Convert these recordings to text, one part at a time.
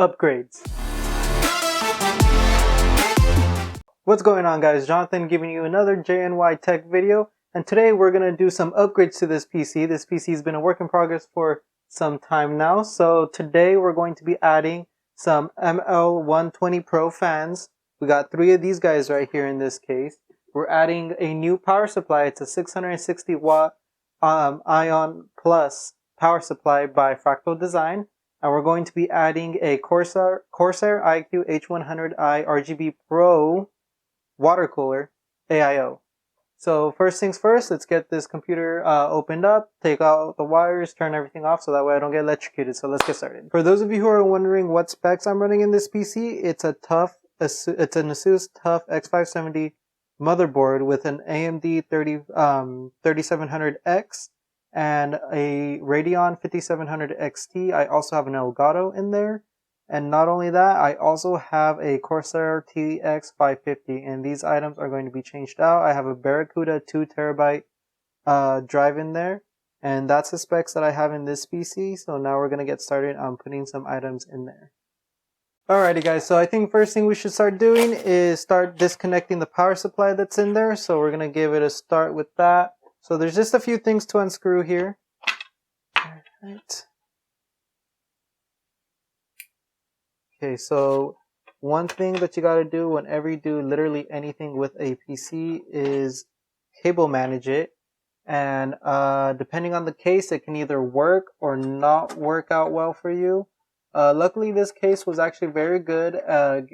upgrades. What's going on, guys? Jonathan giving you another JNY Tech video, and today we're going to do some upgrades to this PC. This PC has been a work in progress for some time now, so today we're going to be adding some ML120 Pro fans. We got 3 of these guys right here in this case. We're adding a new power supply. It's a 660 watt Ion Plus power supply by Fractal Design. And we're going to be adding a Corsair Icue H100i RGB Pro water cooler AIO. So first things first, let's get this computer opened up, take out the wires, turn everything off so that way I don't get electrocuted. So let's get started. For those of you who are wondering what specs I'm running in this PC, it's an Asus TUF X570 motherboard with an AMD 3700X and a Radeon 5700 XT. I also have an Elgato in there. And not only that, I also have a Corsair TX 550, and these items are going to be changed out. I have a Barracuda 2TB drive in there, and that's the specs that I have in this PC. So now we're going to get started on putting some items in there. Alrighty guys, so I think first thing we should start doing is start disconnecting the power supply that's in there. So we're going to give it a start with that. So there's just a few things to unscrew here. Alright. Okay, so one thing that you gotta do whenever you do literally anything with a PC is cable manage it. And depending on the case, it can either work or not work out well for you. Luckily, this case was actually very good at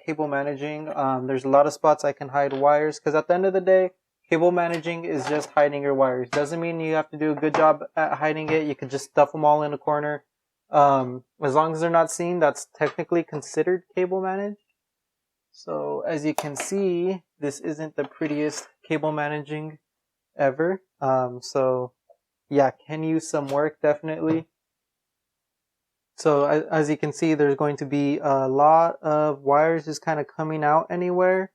cable managing. There's a lot of spots I can hide wires, because at the end of the day, cable managing is just hiding your wires. Doesn't mean you have to do a good job at hiding it. You can just stuff them all in a corner. As long as they're not seen, that's technically considered cable managed. So as you can see, this isn't the prettiest cable managing ever. So yeah, can use some work definitely. So as you can see, there's going to be a lot of wires just kind of coming out anywhere.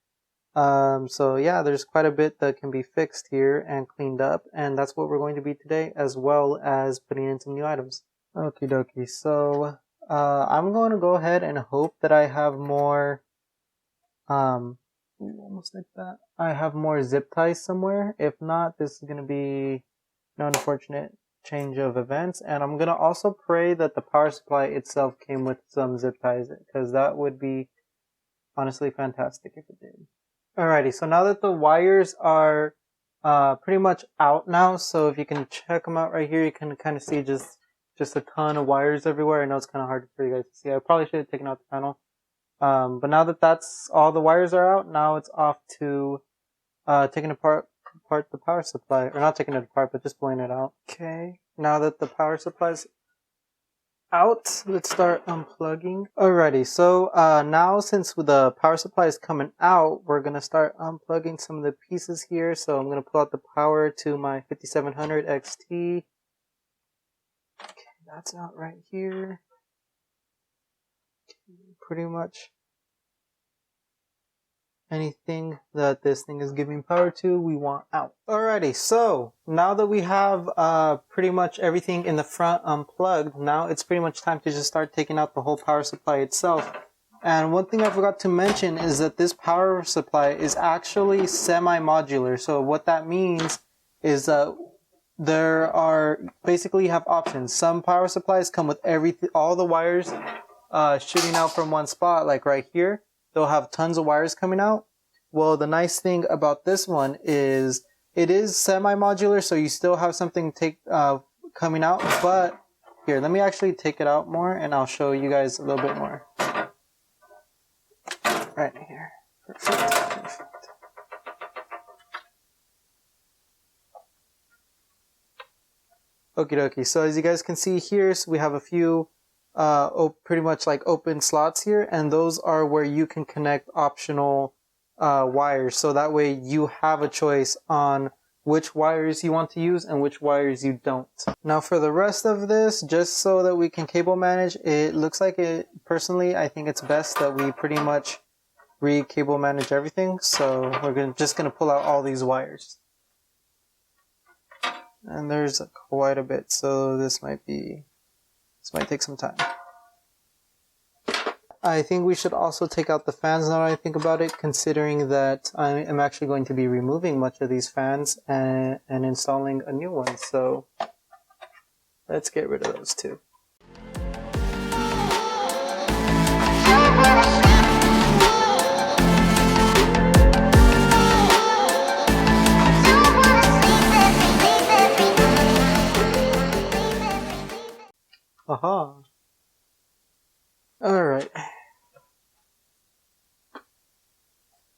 So yeah, there's quite a bit that can be fixed here and cleaned up, and that's what we're going to be today, as well as putting in some new items. Okie dokie, so I'm going to go ahead and hope that I have more, almost like that. I have more zip ties somewhere. If not, this is going to be an unfortunate change of events. And I'm going to also pray that the power supply itself came with some zip ties, because that would be honestly fantastic if it did. Alrighty, so now that the wires are pretty much out now, so if you can check them out right here, you can kind of see just a ton of wires everywhere. I know it's kind of hard for you guys to see. I probably should have taken out the panel. But now that that's all the wires are out, now it's off to taking apart the power supply. Or not taking it apart, but just blowing it out. Okay, now that the power supply's out, let's start unplugging. Alrighty, so now since the power supply is coming out, we're going to start unplugging some of the pieces here. So I'm going to pull out the power to my 5700 XT. That's out right here. Pretty much anything that this thing is giving power to, we want out. Alrighty, so now that we have pretty much everything in the front unplugged, now it's pretty much time to just start taking out the whole power supply itself. And one thing I forgot to mention is that this power supply is actually semi-modular. So what that means is there are basically you have options. Some power supplies come with all the wires shooting out from one spot, like right here. They'll have tons of wires coming out. Well, the nice thing about this one is it is semi-modular, so you still have something coming out. But here, let me actually take it out more, and I'll show you guys a little bit more. Right here. Perfect. Okie dokie, so as you guys can see here, so we have a few pretty much like open slots here, and those are where you can connect optional wires, so that way you have a choice on which wires you want to use and which wires you don't. Now for the rest of this, just so that we can cable manage, it looks like personally I think it's best that we pretty much re-cable manage everything, so we're just going to pull out all these wires. And there's quite a bit, so this might take some time. I think we should also take out the fans now that I think about it, considering that I am actually going to be removing much of these fans and installing a new one. So let's get rid of those two. Aha. Alright.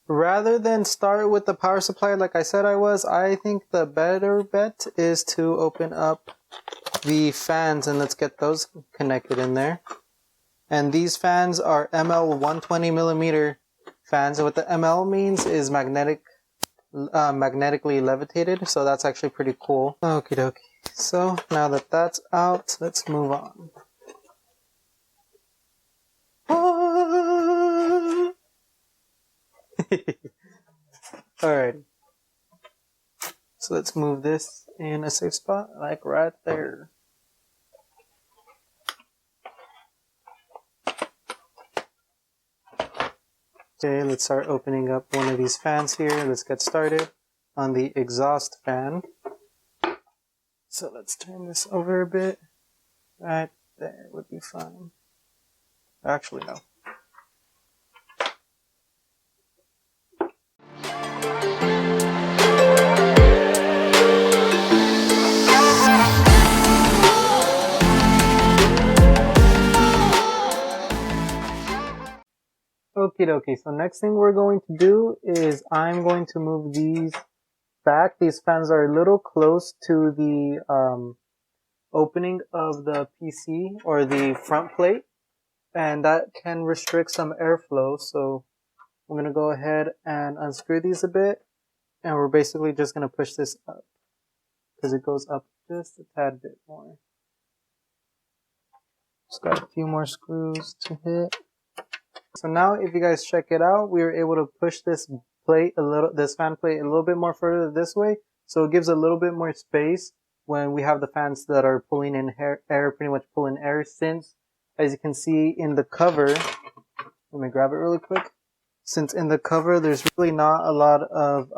Rather than start with the power supply like I said I think the better bet is to open up the fans and let's get those connected in there. And these fans are ML120 millimeter fans. And what the ML means is magnetically levitated, so that's actually pretty cool. Okie dokie. So now that that's out, let's move on. Alright. So let's move this in a safe spot, like right there. Okay, let's start opening up one of these fans here. Let's get started on the exhaust fan. So let's turn this over a bit. Right there would be fine. Actually, no. Okie dokie, so next thing we're going to do is I'm going to move these back. These fans are a little close to the opening of the PC or the front plate, and that can restrict some airflow. So I'm going to go ahead and unscrew these a bit, and we're basically just going to push this up because it goes up just a tad bit more. Just got a few more screws to hit. So now if you guys check it out, we were able to push this plate this fan plate a little bit more further this way, so it gives a little bit more space when we have the fans that are pulling in air, pretty much pulling air, since as you can see in the cover, let me grab it really quick. Since in the cover there's really not a lot of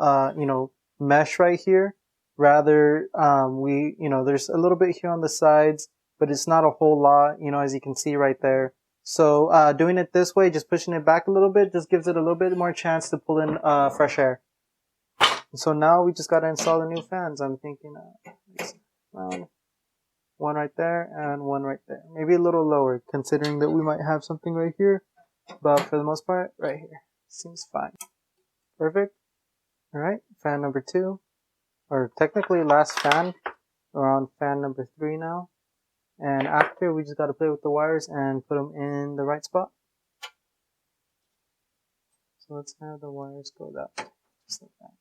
mesh right here. Rather there's a little bit here on the sides, but it's not a whole lot, as you can see right there. So doing it this way, just pushing it back a little bit, just gives it a little bit more chance to pull in fresh air. So now we just got to install the new fans. I'm thinking one right there and one right there. Maybe a little lower, considering that we might have something right here. But for the most part, right here. Seems fine. Perfect. Alright, fan number 2. Or technically last fan. We're on fan number 3 now. And after, we just got to play with the wires and put them in the right spot. So let's have the wires go that way, just like that.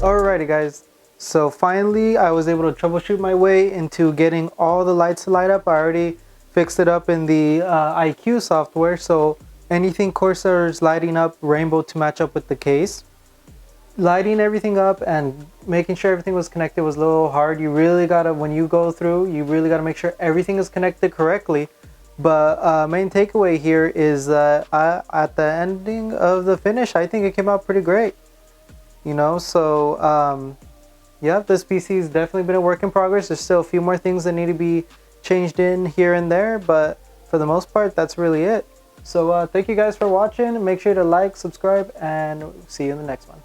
Alrighty guys, so finally I was able to troubleshoot my way into getting all the lights to light up. I already fixed it up in the Icue software, so anything Corsair is lighting up rainbow to match up with the case. lighting everything up and making sure everything was connected was a little hard. You really gotta, when you go through, you really gotta make sure everything is connected correctly. But main takeaway here is that at the ending of the finish, I think it came out pretty great. You know, so yeah, this PC has definitely been a work in progress. There's still a few more things that need to be changed in here and there, but for the most part, that's really it. So thank you guys for watching. Make sure to like, subscribe, and see you in the next one.